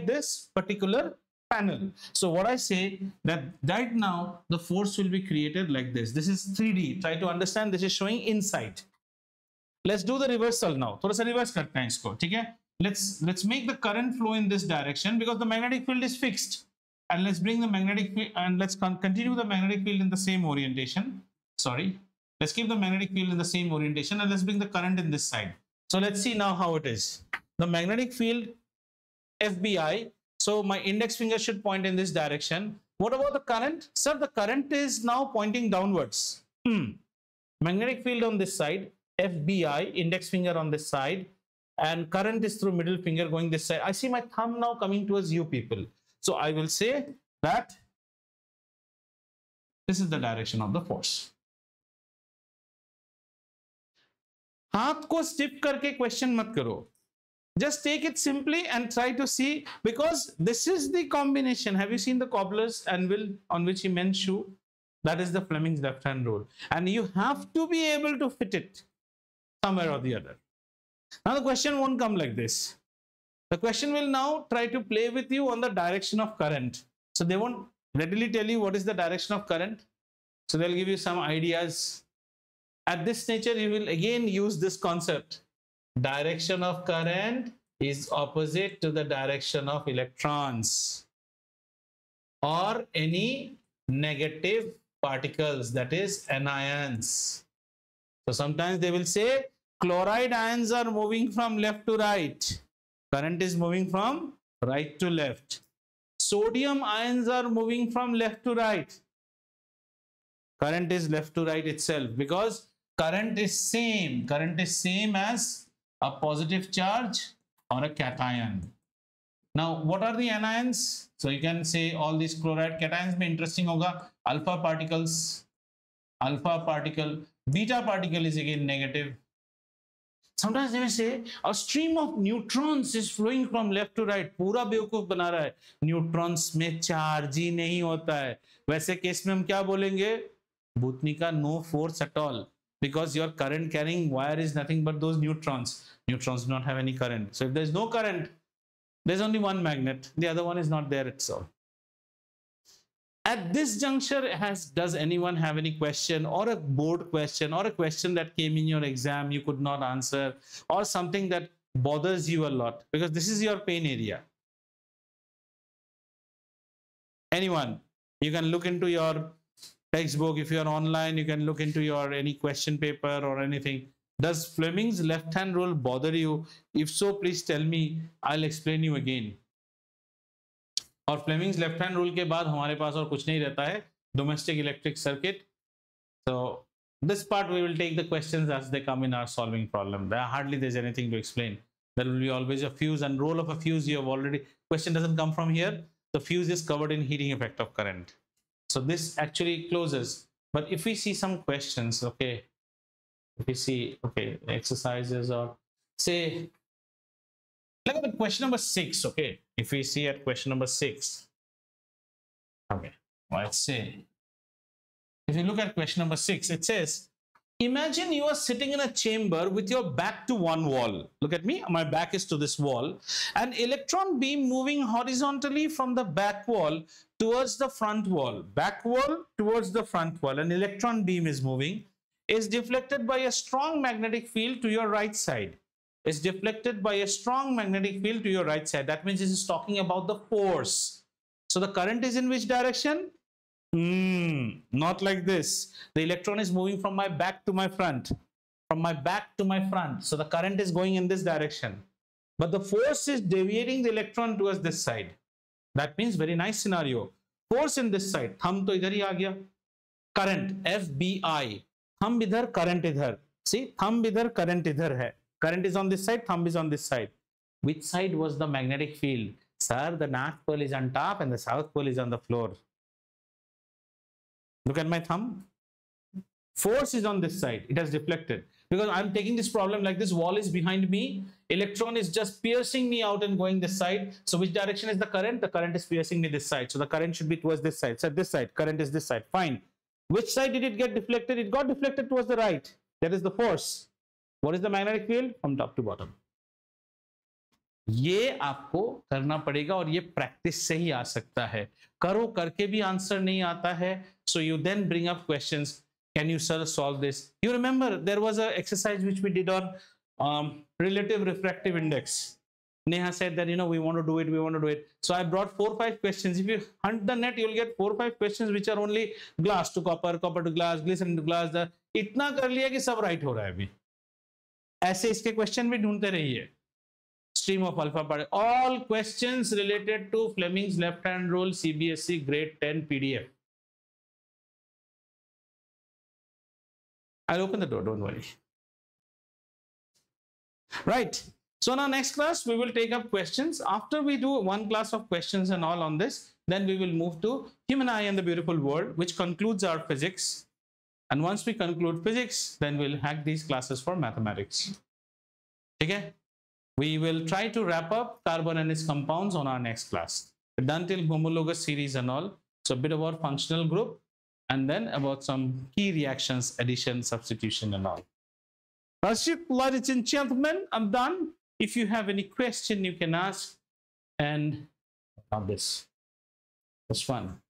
this particular panel. So what I say that right now the force will be created like this. This is 3D. Try to understand. This is showing inside. Let's do the reversal now. थोड़ा सा reverse करते हैं इसको, ठीक है? Let's make the current flow in this direction because the magnetic field is fixed, and let's bring the magnetic field and let's continue the magnetic field in the same orientation. Sorry, let's keep the magnetic field in the same orientation and let's bring the current in this side. So let's see now how it is. The magnetic field FBI. So my index finger should point in this direction. What about the current? Sir, the current is now pointing downwards. Magnetic field on this side, FBI, index finger on this side, and current is through middle finger going this side. I see my thumb now coming towards you people. So I will say that this is the direction of the force. हाथ को स्टिप करके question मत करो. Just take it simply and try to see, because this is the combination. Have you seen the cobbler's anvil on which he mends shoe? That is the Fleming's left hand rule. And you have to be able to fit it somewhere or the other. Now the question won't come like this. The question will now try to play with you on the direction of current. So they won't readily tell you what is the direction of current. So they'll give you some ideas. At this nature, you will again use this concept. Direction of current is opposite to the direction of electrons or any negative particles, that is anions. So sometimes they will say chloride ions are moving from left to right. Current is moving from right to left. Sodium ions are moving from left to right. Current is left to right itself, because current is same as a positive charge or a cation. Now, what are the anions? So you can say all these chloride cations में interesting होगा. Alpha particles, alpha particle, beta particle is again negative. Sometimes they may say a stream of neutrons is flowing from left to right. पूरा बेवकूफ बना रहा है. Neutrons में charge ही नहीं होता है. वैसे केस में हम क्या बोलेंगे? Bhutnika, no force at all, because your current carrying wire is nothing but those neutrons. Neutrons do not have any current. So if there is no current, there's only one magnet. The other one is not there itself. At this juncture, does anyone have any question or a board question or a question that came in your exam you could not answer, or something that bothers you a lot? Because this is your pain area. Anyone? You can look into your textbook. If you are online, you can look into your any question paper or anything. Does Fleming's left-hand rule bother you? If so, please tell me. I'll explain you again. और Fleming's left-hand rule के बाद हमारे पास और कुछ नहीं रहता है. Domestic electric circuit. So this part we will take the questions as they come in our solving problem. Hardly there's anything to explain. There will be always a fuse, and role of a fuse you have already. Question doesn't come from here. The fuse is covered in heating effect of current. So this actually closes. But if we see some questions, okay, if we see, okay, exercises, or say, look at question number 6, okay, if we see at question number 6, okay, let's say, if you look at question number 6, it says, imagine you are sitting in a chamber with your back to one wall. Look at me, my back is to this wall. An electron beam moving horizontally from the back wall towards the front wall. Back wall towards the front wall. An electron beam is moving, is deflected by a strong magnetic field to your right side. Is deflected by a strong magnetic field to your right side. That means this is talking about the force. So the current is in which direction? Not like this. The electron is moving from my back to my front. From my back to my front. So the current is going in this direction. But the force is deviating the electron towards this side. That means very nice scenario. Force in this side. Thumb to idhar hi aa gaya. Current, FBI. Thumb idhar, current idhar. See, thumb idhar, current idhar hai. Current is on this side, thumb is on this side. Which side was the magnetic field? Sir, the north pole is on top and the south pole is on the floor. Look at my thumb. Force is on this side. It has deflected. Because I'm taking this problem like this, wall is behind me. Electron is just piercing me out and going this side. So which direction is the current? The current is piercing me this side. So the current should be towards this side. So this side, current is this side. Fine. Which side did it get deflected? It got deflected towards the right. That is the force. What is the magnetic field? From top to bottom. ये आपको करना पड़ेगा और ये practice से ही आ सकता है. करो करके भी आंसर नहीं आता है. So you then bring up questions. Can you sir solve this? You remember there was an exercise which we did on relative refractive index. Neha said that, you know, we want to do it. So I brought 4 or 5 questions. If you hunt the net, you'll get 4 or 5 questions which are only glass to copper, copper to glass, glycerin to glass. इतना कर लिया कि सब right हो रहा है अभी. ऐसे इसके क्वेश्चन भी ढूंढते रहिए. Stream of alpha particle. All questions related to Fleming's left-hand rule, CBSE grade 10 PDF. I'll open the door, don't worry. Right. So now next class, we will take up questions. After we do one class of questions and all on this, then we will move to Human Eye and the Beautiful World, which concludes our physics. And once we conclude physics, then we'll hack these classes for mathematics. Okay? We will try to wrap up carbon and its compounds on our next class. We're done till homologous series and all. So a bit about functional group, and then about some key reactions, addition, substitution, and all. That's it, ladies and gentlemen. I'm done. If you have any question, you can ask. And this was fun.